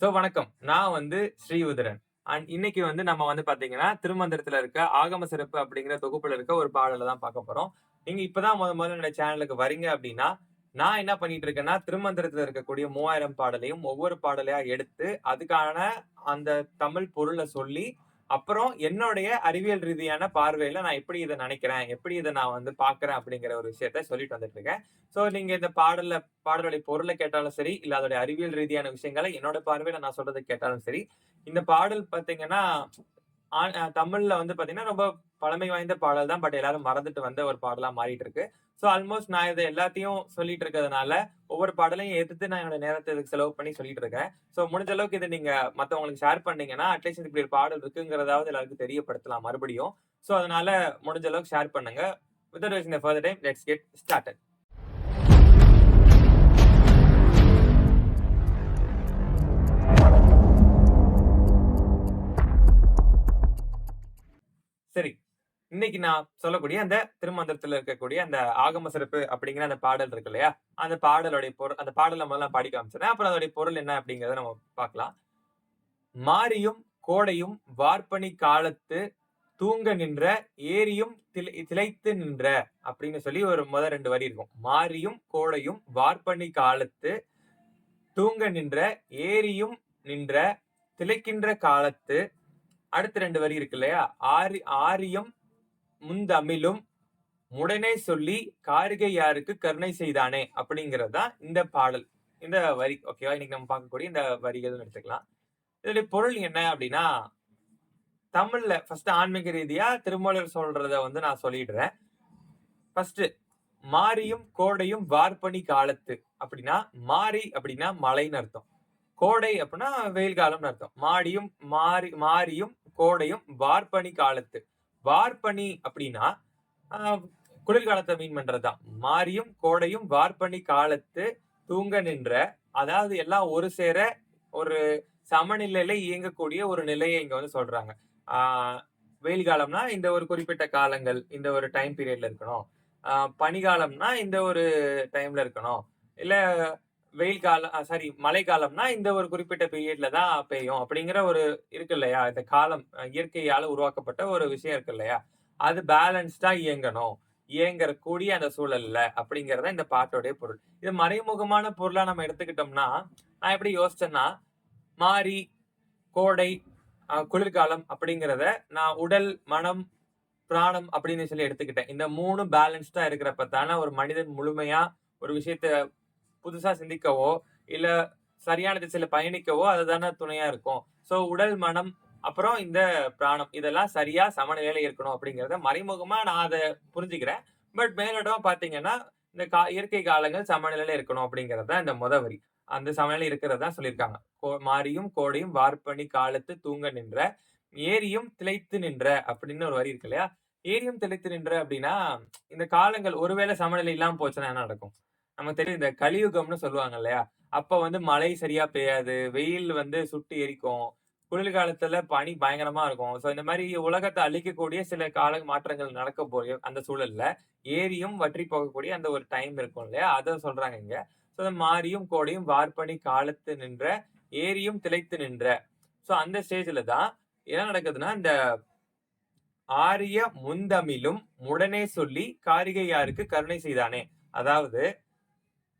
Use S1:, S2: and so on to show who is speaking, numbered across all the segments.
S1: வணக்கம். நான் ஸ்ரீவுதிரன். இன்னைக்கு நம்ம பாத்தீங்கன்னா, திருமந்திரத்துல இருக்க ஆகம சிறப்பு அப்படிங்கிற தொகுப்புல இருக்க ஒரு பாடல தான் பார்க்க போறோம். நீங்க இப்பதான் முதல்ல என்னோட சேனலுக்கு வரீங்க அப்படின்னா, நான் என்ன பண்ணிட்டு இருக்கேன்னா, திருமந்திரத்துல இருக்கக்கூடிய 3000 பாடலையும் ஒவ்வொரு பாடலையா எடுத்து, அதுக்கான அந்த தமிழ் பொருள சொல்லி, அப்புறம் என்னுடைய அறிவியல் ரீதியான பார்வையில நான் எப்படி இத நினைக்கிறேன், எப்படி இத நான் பார்க்கிறேன் அப்படிங்கிற ஒரு விஷயத்த சொல்லிட்டு வந்துட்டு இருக்கேன். நீங்க இந்த பாடலுடைய பொருள கேட்டாலும் சரி, இல்ல அதோடைய அறிவியல் ரீதியான விஷயங்கள என்னோட பார்வையில நான் சொல்றத கேட்டாலும் சரி, இந்த பாடல் பார்த்தீங்கன்னா, தமிழ்ல பார்த்தீங்கன்னா, ரொம்ப பழமை வாய்ந்த பாடல் தான். பட் எல்லாரும் மறந்துட்டு வந்த ஒரு பாடலா மாறிட்டு இருக்கு. ஆல்மோஸ்ட் நான் இத எல்லாத்தையும் சொல்லிட்டு இருக்கிறதுனால, ஒவ்வொரு பாடலையும் எடுத்து நான் என்னோட நேரத்த இதுக்கு செலவு பண்ணி சொல்லிட்டு இருக்கேன். முடிஞ்ச அளவுக்கு இத நீங்க மத்தவங்களுக்கு ஷேர் பண்ணீங்கன்னா, அட்லீஸ்ட் இப்படி ஒரு பாடல் இருக்குங்கிறதாவது எல்லாருக்கும் தெரியப்படுத்தலாம் மறுபடியும். அதனால முடிஞ்ச அளவுக்கு ஷேர் பண்ணுங்க. Without wasting further time, let's get started. சரி. இன்னைக்கு நான் சொல்லக்கூடிய அந்த திருமந்திரத்துல இருக்கக்கூடிய அந்த ஆகம சிறப்பு அப்படிங்கிற அந்த பாடல் இருக்கு இல்லையா? அந்த பாடலுடைய அந்த பாடல முதல்ல நான் பாடி காமிச்சுறேன். அப்புறம் அதோடைய பொருள் என்ன அப்படிங்கிறத நம்ம பார்க்கலாம். மாரியும் கோடையும் வார்பனி காலத்து தூங்க நின்ற ஏரியும் திளைத்து நின்ற அப்படின்னு சொல்லி ஒரு 2 வரி இருக்கும். மாரியும் கோடையும் வார்பனி காலத்து தூங்க நின்ற ஏரியும் நின்ற திளைக்கின்ற காலத்து அடுத்த 2 வரி இருக்கு இல்லையா? ஆரியம் முந்தமிழும் முடனே சொல்லி காரிகை யாருக்கு கருணை செய்தானே அப்படிங்கிறது தான் இந்த பாடல். இந்த வரி. ஓகேவா? இன்னைக்கு நம்ம பார்க்கக்கூடிய இந்த வரிகள்னு எடுத்துக்கலாம். இதோடைய பொருள் என்ன அப்படின்னா, தமிழ்ல ஃபர்ஸ்ட் ஆன்மீக ரீதியா திருமூலர் சொல்றத நான் சொல்லிடுறேன். ஃபர்ஸ்ட் மாரியும் கோடையும் வார்பனி காலத்து அப்படின்னா, மாரி அப்படின்னா மழைன்னு அர்த்தம். கோடை அப்படின்னா வெயில் காலம்னு அர்த்தம். மாரியும் கோடையும் வார்பனி காலத்து. வார்பனி அப்படின்னா குளிர்காலத்தை மீன் பண்றதுதான். மாரியும் கோடையும் வார்பனி காலத்து தூங்க நின்ற, அதாவது எல்லாம் ஒரு சேர ஒரு சமநிலையில இயங்கக்கூடிய ஒரு நிலையை இங்க சொல்றாங்க. வெயில் காலம்னா இந்த ஒரு குறிப்பிட்ட காலங்கள், இந்த ஒரு டைம் பீரியட்ல இருக்கணும். பனிகாலம்னா இந்த ஒரு டைம்ல இருக்கணும். இல்ல வெயில் காலம் மழை காலம்னா இந்த ஒரு குறிப்பிட்ட பீரியட்ல தான் பெய்யும் அப்படிங்கிற ஒரு இருக்கு இல்லையா? இந்த காலம் இயற்கையால உருவாக்கப்பட்ட ஒரு விஷயம் இருக்கு இல்லையா? அது பேலன்ஸ்டா இயங்கணும். இயங்கற கூடிய அந்த சூழல்ல அப்படிங்கிறத இந்த பாட்டோடைய பொருள். இது மறைமுகமான பொருளா நம்ம எடுத்துக்கிட்டோம்னா, நான் எப்படி யோசிச்சேன்னா, மாரி, கோடை, குளிர்காலம் அப்படிங்கிறத நான் உடல், மனம், பிராணம் அப்படின்னு சொல்லி எடுத்துக்கிட்டேன். இந்த 3 பேலன்ஸ்டா இருக்கிறப்ப தானே ஒரு மனிதன் முழுமையா ஒரு விஷயத்த புதுசா சிந்திக்கவோ, இல்ல சரியான திசையில பயணிக்கவோ அதுதானே துணையா இருக்கும். உடல், மனம், அப்புறம் இந்த பிராணம் இதெல்லாம் சரியா சமநிலையில இருக்கணும் அப்படிங்கிறத மறைமுகமா நான் அத புரிஞ்சுக்கிறேன். பட் மேலோட்டமா பார்த்தீங்கன்னா, இந்த இயற்கை காலங்கள் சமநிலையில இருக்கணும் அப்படிங்கிறது தான் இந்த வரி. அந்த சமநிலையில இருக்கிறது தான் சொல்லியிருக்காங்க. மாரியும் கோடையும் வார்பனி காலத்து தூங்க நின்ற, ஏரியும் திளைத்து நின்ற அப்படின்னு ஒரு வரி இருக்கு இல்லையா? ஏரியும் திளைத்து நின்ற அப்படின்னா, இந்த காலங்கள் ஒருவேளை சமநிலை இல்லாம போச்சுன்னா என்ன நடக்கும்? நமக்கு தெரியும் இந்த கலியுகம்னு சொல்லுவாங்க இல்லையா? அப்ப மழை சரியா பெய்யாது. வெயில் சுட்டு எரிக்கும். குளிர்காலத்துல பனி பயங்கரமா இருக்கும். இந்த மாரி உலகத்த அழிக்கக்கூடிய சில கால மாற்றங்கள் நடக்க போய் அந்த சூழல்ல, ஏரியும் வற்றி போகக்கூடிய அந்த ஒரு டைம் இருக்கும் இல்லையா? அத சொல்றாங்க இங்க. மாரியும் கோடையும் வார்பனி காலத்து நின்ற, ஏரியும் திளைத்து நின்ற. அந்த ஸ்டேஜ்ல தான் என்ன நடக்குதுன்னா, இந்த ஆரிய முந்தமிழும் முடனே சொல்லி காரிகை யாருக்கு கருணை செய்தானே. அதாவது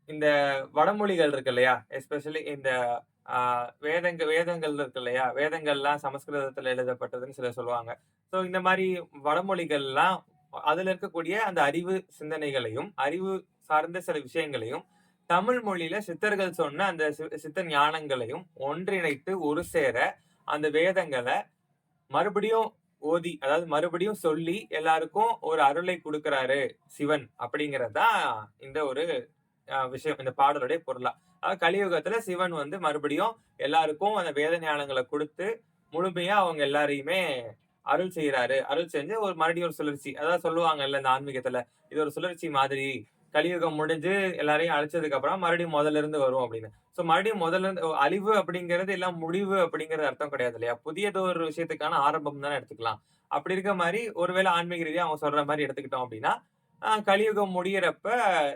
S1: இந்த வடமொழிகள் இருக்கு இல்லையா? எஸ்பெஷலி இந்த வேதங்கள் இருக்கு இல்லையா? வேதங்கள்லாம் சமஸ்கிருதத்துல எழுதப்பட்டதுன்னு சிலர் சொல்லுவாங்க. இந்த மாரி வடமொழிகள்லாம் அதுல இருக்கக்கூடிய அந்த அறிவு சிந்தனைகளையும், அறிவு சார்ந்த சில விஷயங்களையும், தமிழ் மொழியில சித்தர்கள் சொன்ன அந்த சித்த ஞானங்களையும் ஒன்றிணைத்து ஒரு சேர அந்த வேதங்கள மறுபடியும் ஓதி, அதாவது மறுபடியும் சொல்லி எல்லாருக்கும் ஒரு அருளை குடுக்குறாரு சிவன் அப்படிங்கிறது தான் இந்த ஒரு விஷயம். இந்த பாடலுடைய பொருளா. கலியுகத்துல சிவன் மறுபடியும் எல்லாருக்கும் அந்த வேத ஞானங்களை கொடுத்து முழுமையா அவங்க எல்லாரையுமே அருள் செய்யறாரு. அருள் செஞ்சு ஒரு மறுபடியும் ஒரு சுழற்சி. அதாவது சொல்லுவாங்கல்ல இந்த ஆன்மீகத்துல, இது ஒரு சுழற்சி மாதிரி. கலியுகம் முடிஞ்சு எல்லாரையும் அழிச்சதுக்கு அப்புறம் மறுபடியும் முதல்ல இருந்து வரும் அப்படின்னு. மறுபடியும் முதல்ல இருந்து அழிவு அப்படிங்கிறது எல்லாம் முடிவு அப்படிங்கிறது அர்த்தம் கிடையாது இல்லையா? புதியது ஒரு விஷயத்துக்கான ஆரம்பம் தானே எடுத்துக்கலாம். அப்படி இருக்க மாதிரி ஒருவேளை ஆன்மீக ரீதியா அவங்க சொல்ற மாதிரி எடுத்துக்கிட்டோம் அப்படின்னா, கலியுகம் முடியறப்ப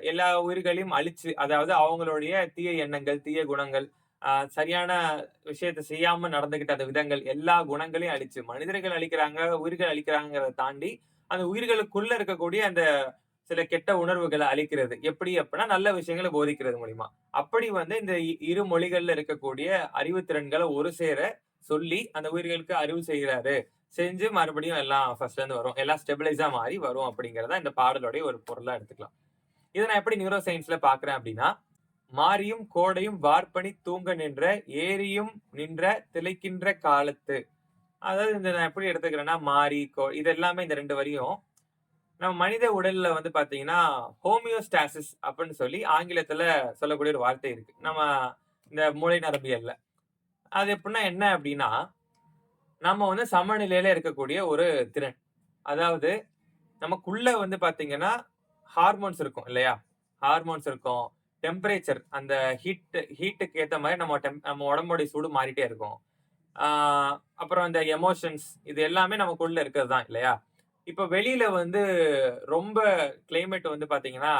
S1: எல்லா உயிர்களையும் அழிச்சு, அதாவது அவங்களுடைய தீய எண்ணங்கள், தீய குணங்கள், சரியான விஷயத்த செய்யாம நடந்துகிட்ட அந்த விதங்கள், எல்லா குணங்களையும் அழிச்சு, மனிதர்கள் அழிக்கிறாங்க, உயிர்கள் அழிக்கிறாங்கிறத தாண்டி, அந்த உயிர்களுக்குள்ள இருக்கக்கூடிய அந்த சில கெட்ட உணர்வுகள அழிக்கிறது. எப்படி அப்டின்னா, நல்ல விஷயங்கள போதிக்கிறது மூலியமா. அப்படி வந்து இந்த இரு மொழிகள்ல இருக்கக்கூடிய அறிவுத்திறன்கள ஒரு சேர சொல்லி, அந்த உயிர்களுக்கு அறிவு செய்றாரு. செஞ்சு மறுபடியும் எல்லாம் ஃபர்ஸ்ட்ல இருந்து வரும். எல்லாம் ஸ்டெபிலைஸா மாறி வரும் அப்படிங்கிறத இந்த பாடலுடைய ஒரு பொருளா எடுத்துக்கலாம். இத நான் எப்படி நியூரோ சயன்ஸ்ல பார்க்கிறேன் அப்டின்னா, "மாரியும் கோடையும் வார்பனி தூங்க நின்ற, ஏரியும் நின்ற திளைக்கின்ற காலத்து." அதாவது இந்த நான் எப்படி எடுத்துக்கிறேன்னா, மாரி, இது எல்லாமே இந்த 2 வரியும் நம்ம மனித உடல்ல வந்து பார்த்தீங்கன்னா, ஹோமியோஸ்டாசிஸ் அப்படின்னு சொல்லி ஆங்கிலத்துல சொல்லக்கூடிய ஒரு வார்த்தை இருக்கு. நம்ம இந்த மூளை நரம்பியல்ல. அது எப்படின்னா என்ன அப்படின்னா, நம்ம வந்து சமநிலையில இருக்கக்கூடிய ஒரு திறன். அதாவது நமக்குள்ள வந்து பார்த்தீங்கன்னா, ஹார்மோன்ஸ் இருக்கும் இல்லையா? ஹார்மோன்ஸ் இருக்கும். டெம்பரேச்சர் அந்த ஹீட்டுக்கு ஏத்த மாரி நம்ம உடம்போட சூடு மாறிட்டே இருக்கும். ஆ அப்புறம் இந்த எமோஷன்ஸ் இது எல்லாமே நமக்குள்ள இருக்கிறது தான் இல்லையா? இப்ப வெளியில வந்து ரொம்ப கிளைமேட் வந்து பார்த்தீங்கன்னா,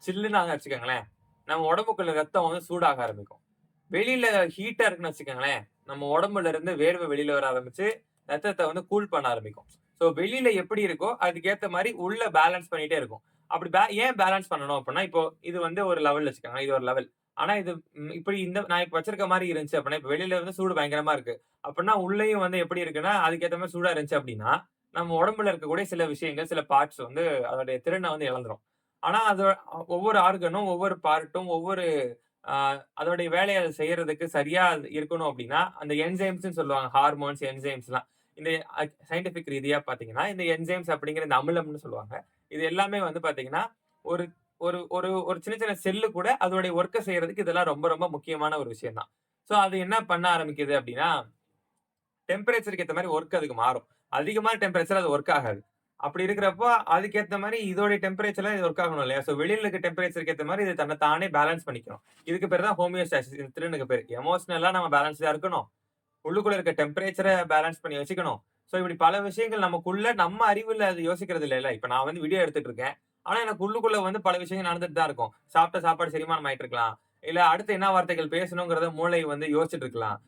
S1: சில்லுனாங்க வச்சுக்கோங்களேன், நம்ம உடம்புக்குள்ள ரத்தம் வந்து சூடாக ஆரம்பிக்கும். வெளியில ஹீட்டா இருக்குன்னு வச்சுக்கோங்களேன், நம்ம உடம்புல இருந்து வேர்வை வெளியில வர ஆரம்பிச்சு, ரத்தத்த வந்து கூல் பண்ண ஆரம்பிக்கும். ஸோ வெளியில எப்படி இருக்கோ, அதுக்கேத்த மாரி உள்ள பேலன்ஸ் பண்ணிட்டே இருக்கும். அப்படி ஏன் பேலன்ஸ் பண்ணணும் அப்படின்னா, இப்போ இது வந்து ஒரு லெவல் வச்சுக்கோங்க. இது ஒரு லெவல். ஆனா இது இப்படி நான் இப்ப வச்சிருக்க மாரி இருந்துச்சு அப்படின்னா, இப்ப வெளியில வந்து சூடு பயங்கரமா இருக்கு. அப்படின்னா உள்ளேயும் வந்து எப்படி இருக்குன்னா, அதுக்கேத்த மாரி சூடா இருந்துச்சு அப்படின்னா, நம்ம உடம்புல இருக்கக்கூடிய சில விஷயங்கள், சில பார்ட்ஸ் வந்து அதோடைய திறன வந்து இழந்துரும். ஆனா அது ஒவ்வொரு ஆர்கனும், ஒவ்வொரு பார்ட்டும், ஒவ்வொரு ஆ அதோடைய வேலைய அது செய்யறதுக்கு சரியா இருக்கணும் அப்டின்னா, அந்த என்சைம்ஸ்ன்னு சொல்லுவாங்க. ஹார்மோன்ஸ், என்சைம்ஸ்லாம். இந்த சயன்டிஃபிக் ரீதியா பார்த்தீங்கன்னா, இந்த என்சைம்ஸ் அப்படிங்கிற இந்த அமிலம்னு சொல்லுவாங்க. இது எல்லாமே வந்து பார்த்தீங்கன்னா, ஒரு ஒரு ஒரு ஒரு சின்ன சின்ன செல்லு கூட அதோடைய ஒர்க்க செய்யறதுக்கு இதெல்லாம் ரொம்ப ரொம்ப முக்கியமான ஒரு விஷயம் தான். ஸோ அது என்ன பண்ண ஆரம்பிக்குது அப்டின்னா, டெம்பரேச்சருக்கு ஏத்த மாரி ஒர்க் அதுக்கு மாறும். அதிகமான டெம்பரேச்சர் அது ஒர்க் ஆகாது. அப்படி இருக்கிறப்போ, அதுக்கேத்த மாரி இதோடைய டெம்பரேச்சர்ல இது ஒர்க் ஆகணும் இல்லையா? சோ வெளியில இருக்க டெம்பரேச்சருக்கு ஏத்த மாரி இது தன்ன தானே பேலன்ஸ் பண்ணிக்கும். இதுக்கு பேரு தான் ஹோமியோஸ்டாசிஸ். இந்த திறனுக்கு பேரு. எமோஷனலா நம்ம பேலன்ஸ்டா இருக்கணும். உள்ளுக்குள்ள இருக்க டெம்பரேச்சர பேலன்ஸ் பண்ணி வச்சுக்கணும். சோ இப்படி பல விஷயங்கள் நமக்குள்ள நம்ம அறிவுல அது யோசிக்கிறது இல்லல்ல. இப்ப நான் வந்து வீடியோ எடுத்துட்டு இருக்கேன். ஆனா எனக்கு உள்ளுக்குள்ள வந்து பல விஷயங்கள் நடந்துட்டு தான் இருக்கும். சாப்பிட்ட சாப்பாடு செரிமானம் ஆயிட்டு இருக்கலாம். இல்ல அடுத்து என்ன வார்த்தைகள் பேசணுங்கிறத மூளை வந்து யோசிச்சுட்டு இருக்கலாம்.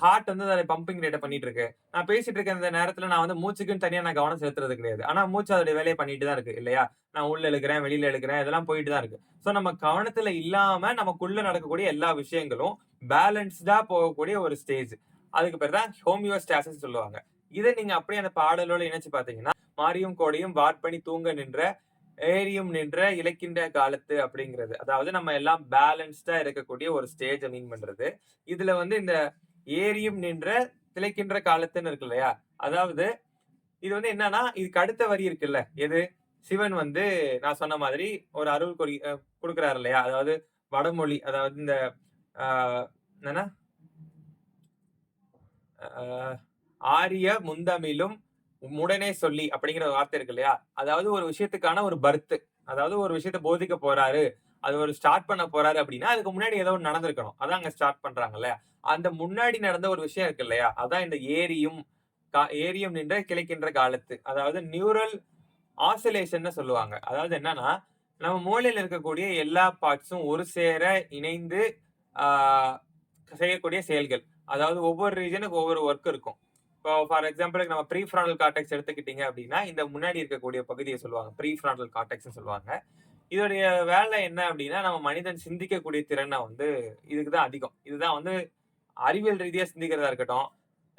S1: ஹார்ட் வந்து அத பம்பிங் ரேட்ட பண்ணிட்டு இருக்கு. நான் பேசிட்டு இருக்க இந்த நேரத்துல நான் வந்து மூச்சுக்குன்னு தனியா நான் கவனம் செலுத்துறது கிடையாது. ஆனா மூச்சு அதோட வேலைய பண்ணிட்டு தான் இருக்கு இல்லையா? நான் உள்ள இழுக்கிறேன், வெளியில இழுக்கிறேன். இதெல்லாம் போயிட்டு தான் இருக்கு. சோ நம்ம கவனத்துல இல்லாம நமக்குள்ள நடக்கக்கூடிய எல்லா விஷயங்களும் பேலன்ஸ்டா போகக்கூடிய ஒரு ஸ்டேஜ். அதுக்கு பேரு தான் ஹோமியோஸ்டாசிஸ் சொல்லுவாங்க. இத நீங்க அப்படியே அந்த பாடலோட இணைச்சு பார்த்தீங்கன்னா, "மாரியும் கோடையும் வார்பனி தூங்க நின்ற, ஏரியும் நின்ற இளைக்கின்ற காலத்து" அப்படிங்கிறது. அதாவது நம்ம எல்லாம் பேலன்ஸ்டா இருக்கக்கூடிய ஒரு ஸ்டேஜ மீன் பண்றது. இதுல வந்து இந்த ஏரியும் நின்ற திளைக்கின்ற காலத்துன்னு இருக்கு இல்லையா? அதாவது இது வந்து என்னன்னா, இதுக்கு அடுத்த வரி இருக்குல்ல. எது? சிவன் வந்து நான் சொன்ன மாதிரி ஒரு அருள் குடுக்குறாரு இல்லையா? அதாவது வடமொழி அதாவது இந்த ஆ என்னன்னா அ "ஆரிய முந்தமிழும் முடனே சொல்லி" அப்படிங்கிற ஒரு வார்த்தை இருக்கு இல்லையா? அதாவது ஒரு விஷயத்துக்கான ஒரு பர்த். அதாவது ஒரு விஷயத்த போதிக்க போறாரு. அது ஒரு ஸ்டார்ட் பண்ண போறாரு அப்படின்னா, அதுக்கு முன்னாடி ஏதோ ஒண்ணு நடந்திருக்கணும். அதான் அங்க ஸ்டார்ட் பண்றாங்கல்ல. அந்த முன்னாடி நடந்த ஒரு விஷயம் இருக்கு இல்லையா? அதான் இந்த ஏரியும் நின்ற கிளைக்கின்ற காலத்து. அதாவது நியூரல் ஆசிலேஷன்னு சொல்லுவாங்க. அதாவது என்னன்னா, நம்ம மூளையில இருக்கக்கூடிய எல்லா பார்ட்ஸும் ஒரு சேர இணைந்து ஆ செய்யக்கூடிய செயல்கள். அதாவது ஒவ்வொரு ரீஜனுக்கு ஒவ்வொரு வொர்க் இருக்கும். இப்போ ஃபார் எக்ஸாம்பிளுக்கு நம்ம ப்ரீஃப்ரான்டல் கார்டெக்ஸ் எடுத்துக்கிட்டீங்க அப்படின்னா, இந்த முன்னாடி இருக்கக்கூடிய பகுதிய சொல்லுவாங்க. ப்ரீஃப்ரான்டல் கார்டெக்ஸ்ன்னு சொல்லுவாங்க. இதோடைய வேலை என்ன அப்படின்னா, நம்ம மனிதன் சிந்திக்கக்கூடிய திறன வந்து இதுக்கு தான் அதிகம். இதுதான் வந்து அறிவியல் ரீதியா சிந்திக்கிறதா இருக்கட்டும்,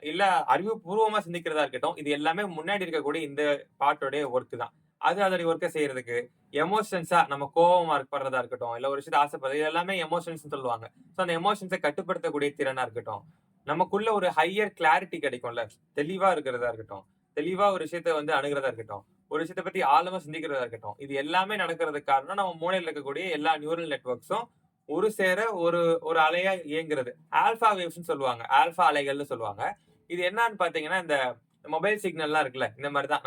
S1: இல்ல அறிவுபூர்வமா சிந்திக்கிறதா இருக்கட்டும், இது எல்லாமே முன்னாடி இருக்கக்கூடிய இந்த பார்ட்டோடைய ஒர்க் தான். அது அதோடைய ஒர்க்க செய்யறதுக்கு, எமோஷன்ஸா நம்ம கோவமா படுறதா இருக்கட்டும், இல்ல ஒரு விஷயத்த ஆசைப்படுறது, இது எல்லாமே எமோஷன்ஸ்ன்னு சொல்லுவாங்க. சோ அந்த எமோஷன்ஸ கட்டுப்படுத்தக்கூடிய திறனா இருக்கட்டும், நமக்குள்ள ஒரு ஹையர் கிளாரிட்டி கிடைக்கும்ல, தெளிவா இருக்கிறதா இருக்கட்டும், தெளிவா ஒரு விஷயத்த வந்து அணுகுறதா இருக்கட்டும், ஒரு விஷயத்த பத்தி ஆழமா சிந்திக்கிறதா இருக்கட்டும், இது எல்லாமே நடக்கிறதுக்கு காரணம் நம்ம மூளையில இருக்கக்கூடிய எல்லா நியூரல் நெட்வொர்க்ஸும் ஒரு சேர ஒரு ஒரு அலையா இயங்குறது. ஆல்பா வேவ்ஸ்ன்னு சொல்லுவாங்க. ஆல்பா அலைகள்னு சொல்லுவாங்க. இது என்னான்னு பார்த்தீங்கன்னா, இந்த மொபைல் சிக்னல்லாம் இருக்குல்ல, இந்த மாரி தான்.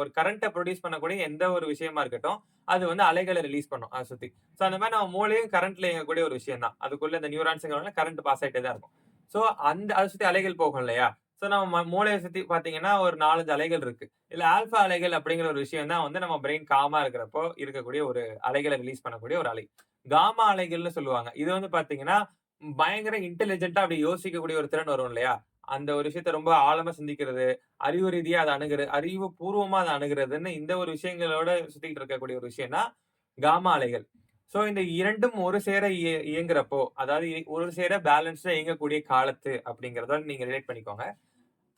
S1: ஒரு கரண்ட்ட ப்ரொடியூஸ் பண்ணக்கூடிய எந்த ஒரு விஷயமா இருக்கட்டும், அது வந்து அலைகள ரிலீஸ் பண்ணும் அத சுத்தி. சோ அந்த மாரி நம்ம மூளையும் கரண்ட்ல இயங்கக்கூடிய ஒரு விஷயம் தான். அதுக்குள்ள இந்த நியூரான்ஸ்ங்கிறனால கரண்ட் பாஸ் ஆயிட்டே தான் இருக்கும். சோ அத சுத்தி அலைகள் போகும் இல்லையா? சோ நம்ம மூளைய சுத்தி பார்த்தீங்கன்னா, ஒரு 4, 5 அலைகள் இருக்கு. இதுல ஆல்பா அலைகள் அப்படிங்கிற ஒரு விஷயம் தான் வந்து நம்ம பிரெயின் காமா இருக்கிறப்போ இருக்கக்கூடிய ஒரு அலைகள ரிலீஸ் பண்ணக்கூடிய ஒரு அலை. காமா அலைகள்னு சொல்லுவாங்க. இது வந்து பார்த்தீங்கன்னா, பயங்கர இன்டெலிஜென்ட்டா அப்படி யோசிக்கக்கூடிய ஒரு திறன் வரும் இல்லையா? அந்த ஒரு விஷயத்த ரொம்ப ஆழமா சிந்திக்கிறது, அறிவு ரீதியா அத அறிவுபூர்வமா அத அணுகுறதுன்னு இந்த ஒரு விஷயங்களோட சுத்திக்கிட்டு இருக்கக்கூடிய ஒரு விஷயம் தான் காமா அலைகள். ஸோ இந்த 2ம் ஒரு சேர இயங்குறப்போ, அதாவது ஒரு சேர பேலன்ஸ்டா இயங்கக்கூடிய காலத்து அப்படிங்கிறத நீங்க ரிலேட் பண்ணிக்கோங்க.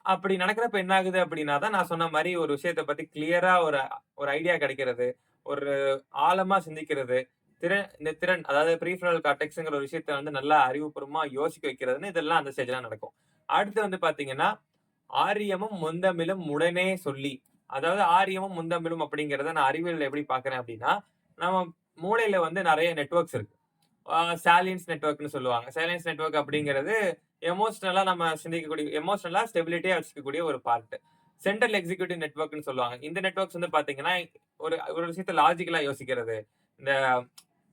S1: அப்படி நடக்கிறப்ப என்ன ஆகுது அப்படின்னா தான், நான் சொன்ன மாரி ஒரு விஷயத்த பத்தி கிளியரா ஒரு ஒரு ஐடியா கிடைக்கிறது. ஒரு ஆழமா சிந்திக்கிறது. இந்த திறன் அதாவது ப்ரீஃப்ரன்டல் கார்டெக்ஸ்ங்கிற ஒரு விஷயத்த வந்து நல்லா அறிவுபூர்வமா யோசிக்க வைக்கிறதுன்னு இதெல்லாம் அந்த ஸ்டேஜ்ல நடக்கும். அடுத்து வந்து பார்த்தீங்கன்னா, ஆரியமும் முந்தமிழும் உடனே சொல்லி, அதாவது ஆரியமும் முந்தமிழும் அப்படிங்கிறத நான் அறிவியல்ல எப்படி பார்க்கிறேன் அப்படின்னா, நம்ம மூளையில வந்து நெறைய நெட்வொர்க்ஸ் இருக்கு. சாலியன்ஸ் நெட்வொர்க்ன்னு சொல்லுவாங்க. சாலியன்ஸ் நெட்வொர்க் அப்படிங்கிறது எமோஷனலா நம்ம சிந்திக்கக்கூடிய எமோஷனலா ஸ்டெபிலிட்டியா வச்சுக்கக்கூடிய ஒரு பார்ட். சென்ட்ரல் எக்ஸிக்யூட்டிவ் நெட்வொர்க்ன்னு சொல்லுவாங்க. இந்த நெட்வொர்க்ஸ் வந்து பார்த்தீங்கன்னா, ஒரு ஒரு விஷயத்த லாஜிக்கலா யோசிக்கிறது. இந்த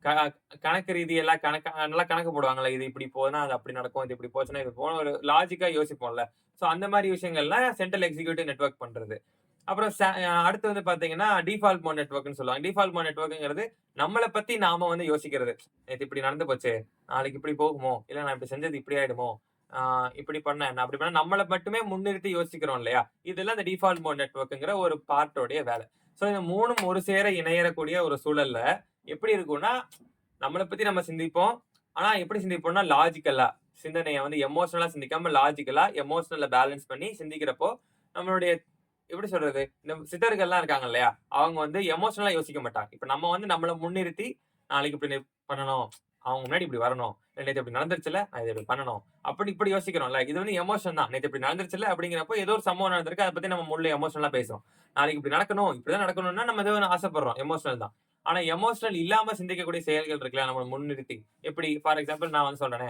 S1: க கணக்கு ரீதியெல்லாம் நல்லா கணக்கு போடுவாங்கல்ல. இது இப்படி போனா அது அப்படி நடக்கும். இது இப்படி போச்சுன்னா இது போகும். ஒரு லாஜிக்கா யோசிப்போம்ல. சோ அந்த மாரி விஷயங்கள்லாம் சென்ட்ரல் எக்ஸிக்யூட்டிவ் நெட்வொர்க் பண்றது. அப்புறம் அடுத்து வந்து பார்த்தீங்கன்னா, டிஃபால்ட் மோட் நெட்வொர்க்ன்னு சொல்லுவாங்க. டிஃபால்ட் மோட் நெட்வொர்க்ங்கிறது நம்மள பத்தி நாம வந்து யோசிக்கிறது. நேத்து இப்படி நடந்து போச்சே, நாளைக்கு இப்படி போகுமோ, இல்ல நான் இப்படி செஞ்சது இப்படி ஆயிடுமோ, ஆ இப்படி பண்ணா என்ன, அப்படி பண்ணா நம்மள மட்டுமே முன்னிறுத்தி யோசிக்கிறோம் இல்லையா? இதெல்லாம் இந்த டிஃபால்ட் மோட் நெட்வொர்க்ங்கிற ஒரு பார்ட்டோடைய வேலை. சோ இந்த 3ம் ஒரு சேர இணையறக்கூடிய ஒரு சூழல்ல எப்படி இருக்கும்னா, நம்மள பத்தி நம்ம சிந்திப்போம். ஆனா எப்படி சிந்திப்போம்னா, லாஜிக்கலா. சிந்தனைய வந்து எமோஷனலா சிந்திக்காம லாஜிக்கலா, எமோஷனல பேலன்ஸ் பண்ணி சிந்திக்கிறப்போ, நம்மளுடைய எப்படி சொல்றது? இந்த சித்தர்கள்லாம் இருக்காங்க இல்லையா? அவங்க வந்து எமோஷனலா யோசிக்க மாட்டாங்க. இப்ப நம்ம வந்து நம்மள முன்னிறுத்தி, நாளைக்கு இப்படி பண்ணணும். அவங்க முன்னாடி இப்படி வரணும். நேத்து இப்படி நடந்துருச்சுல்ல, நான் இத இப்படி பண்ணணும். அப்படி இப்படி யோசிக்கிறோம்ல. இது வந்து எமோஷன் தான். நேத்து இப்படி நடந்துருச்சுல்ல அப்படிங்கிறப்போ, ஏதோ ஒரு சம்பவம் நடந்திருக்கு. அத பத்தி நம்ம மூளைல எமோஷனலா பேசுறோம். நாளைக்கு இப்படி நடக்கணும். இப்படிதான் நடக்கணும்னா நம்ம ஏதோ ஒண்ணு ஆசைப்படுறோம். எமோஷனல் தான். ஆனா எமோஷனல் இல்லாம சிந்திக்கக்கூடிய செயல்கள் இருக்குல்ல, நம்மள முன்னிறுத்தி. எப்படி ஃபார் எக்ஸாம்பிள் நான் வந்து சொல்றேனே,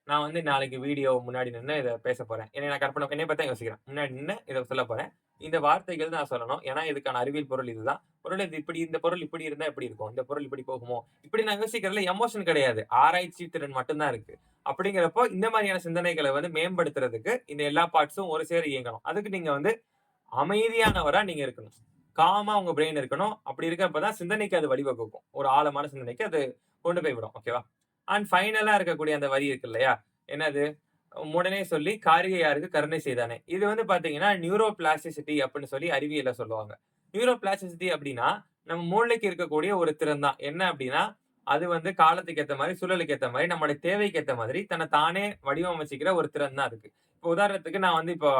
S1: நான் வந்து நாளைக்கு வீடியோ முன்னாடி நின்னு இத பேசப் போறேன். என்னைய பத்தி தான் யோசிக்கிறேன். முன்னாடி நின்னு இத சொல்லப் போறேன். இந்த வார்த்தைகள் நான் சொல்லணும். ஏன்னா இதுக்கான அறிவியல் பொருள் இதுதான். ஒருவேளை இது இப்படி இந்த பொருள் இப்படி இருந்தா எப்படி இருக்கும்? இந்த பொருள் இப்படி போகுமோ? இப்படி நான் யோசிக்கிறதுல எமோஷன் கிடையாது. ஆராய்ச்சி திறன் மட்டும் தான் இருக்கு. அப்படிங்கிறப்போ இந்த மாதிரியான சிந்தனைகள வந்து மேம்படுத்துறதுக்கு இந்த எல்லா பார்ட்ஸும் ஒரு சேர இயங்கணும். அதுக்கு நீங்க வந்து அமைதியானவரா நீங்க இருக்கணும். காமா உங்க பிரெயின் இருக்கணும். அப்படி இருக்கப்ப தான் சிந்தனைக்கு அது வழிவகுக்கும். ஒரு ஆழமான சிந்தனைக்கு அது கொண்டு போய் விடும். ஓகேவா? அண்ட் ஃபைனலா இருக்கக்கூடிய அந்த வரி இருக்கு இல்லையா? என்னது? உடனே சொல்லி "காரிகை யாருக்கு கருணை செய்தானே." இது வந்து பார்த்தீங்கன்னா, நியூரோ பிளாஸ்டிசிட்டி அப்படின்னு சொல்லி அறிவியல்ல சொல்லுவாங்க. நியூரோ பிளாஸ்டிசிட்டி அப்படின்னா, நம்ம மூளைக்கு இருக்கக்கூடிய ஒரு திறன் தான். என்ன அப்படின்னா, அது வந்து காலத்துக்கு ஏத்த மாரி, சூழலுக்கு ஏத்த மாரி, நம்முடைய தேவைக்கு ஏத்த மாதிரி தன்ன தானே வடிவமைச்சுக்கிற ஒரு திறன் தான் அதுக்கு. இப்போ உதாரணத்துக்கு நான் வந்து இப்போ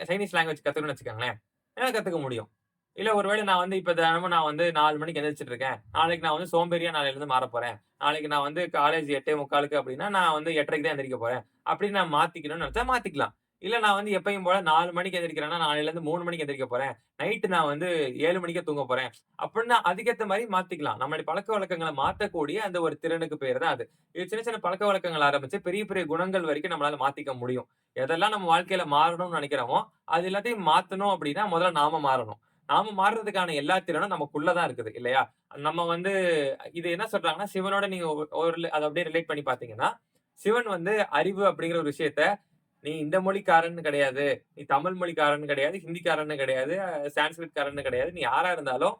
S1: சைனீஸ் லாங்குவேஜ் கத்துக்கணும்னு வச்சுக்கோங்களேன். என்னால கத்துக்க முடியும். இல்ல ஒருவேளை நான் வந்து இப்ப தினமும் நான் வந்து 4 மணிக்கு எந்திரிச்சுட்டு இருக்கேன். நாளைக்கு நான் வந்து சோம்பேறியா நாளைலருந்து மாறப்போறேன். நாளைக்கு நான் வந்து காலேஜ் 8:45க்கு அப்படின்னா, நான் வந்து 8:30க்கு தான் எந்திரிக்க போறேன். அப்படின்னு நான் மாத்திக்கணும்னு நெனச்சா மாத்திக்கலாம். இல்ல நான் வந்து எப்பயும் போல 4 மணிக்கு எந்திரிக்கிறேன்னா, நாளைலருந்து 3 மணிக்கு எந்திரிக்க போறேன். நைட்டு நான் வந்து 7 மணிக்கே தூங்க போறேன். அப்படின்னு அதுக்கேத்த மாரி மாத்திக்கலாம். நம்மளுடைய பழக்கவழக்கங்கள மாத்தக்கூடிய அந்த ஒரு திறனுக்கு பேரு தான் அது. இது சின்ன சின்ன பழக்கவழக்கங்கள் ஆரம்பிச்சு பெரிய பெரிய குணங்கள் வரைக்கும் நம்மளால மாத்திக்க முடியும். எதெல்லாம் நம்ம வாழ்க்கையில மாறணும்னு நெனைக்கிறோமோ, அது எல்லாத்தையும் மாத்தணும் அப்படின்னா, முதல்ல நாம மாறணும். நாம மாறுறதுக்கான எல்லா திறனும் நமக்குள்ள தான் இருக்குது இல்லையா? நம்ம வந்து இது என்ன சொல்றாங்கன்னா, சிவனோட நீங்க அத அப்படியே ரிலேட் பண்ணி பார்த்தீங்கன்னா, சிவன் வந்து அறிவு அப்படிங்கிற ஒரு விஷயத்த, நீ இந்த மொழிக்காரன்னு கிடையாது, நீ தமிழ் மொழிக்காரன்னு கிடையாது, ஹிந்திக்காரன்னு கிடையாது, சான்ஸ்கிரிட்காரன்னு கிடையாது. நீ யாரா இருந்தாலும்,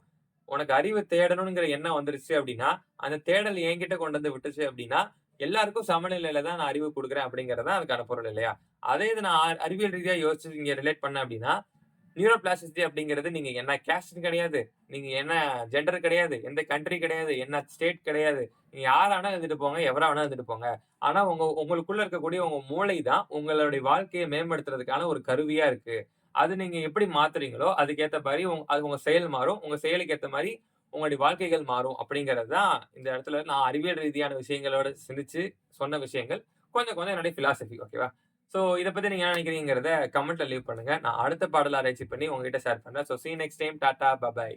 S1: உனக்கு அறிவு தேடணுங்கிற எண்ணம் வந்துருச்சு அப்படின்னா, அந்த தேடல் என்கிட்ட கொண்டு வந்து விட்டுச்சு அப்படின்னா, எல்லாருக்கும் சமநிலையில தான் நான் அறிவு குடுக்குறேன் அப்படிங்கிறது தான் அதுக்கான பொருள் இல்லையா? அதே இது நான் அறிவியல் ரீதியா யோசிச்சு இங்க ரிலேட் பண்ணேன் அப்படின்னா, நியூரோ பிளாஸ்டிசிட்டி அப்படிங்கிறது நீங்க என்ன கேஸ்ட் கிடையாது. நீங்க என்ன ஜெண்டர் கிடையாது. எந்த கண்ட்ரி கிடையாது. என்ன ஸ்டேட் கிடையாது. நீங்க யார வேணா இருந்துட்டு போங்க. எவரா வேணா இருந்துட்டு போங்க. ஆனா உங்களுக்குள்ள இருக்கக்கூடிய உங்க மூளை தான் உங்களுடைய வாழ்க்கைய மேம்படுத்துறதுக்கான ஒரு கருவியா இருக்கு. அது நீங்க எப்படி மாத்துறீங்களோ, அதுக்கேத்த மாரி அது உங்க செயல் மாறும். உங்க செயலுக்கு ஏத்த மாரி உங்களுடைய வாழ்க்கைகள் மாறும். அப்படிங்கிறது தான் இந்த இடத்துல நான் அறிவியல் ரீதியான விஷயங்களோட சிந்திச்சு சொன்ன விஷயங்கள். கொஞ்சம் கொஞ்சம் என்னுடைய பிலாசபி. ஓகேவா? சோ, இத பத்தி நீங்க என்ன நினைக்கிறீங்கங்கிறத கமெண்ட்ல லீவ் பண்ணுங்க. நான் அடுத்த பாடல் ஆராய்ச்சி பண்ணி உங்ககிட்ட ஷேர் பண்றேன். So, see you next time. Tata! Bye by.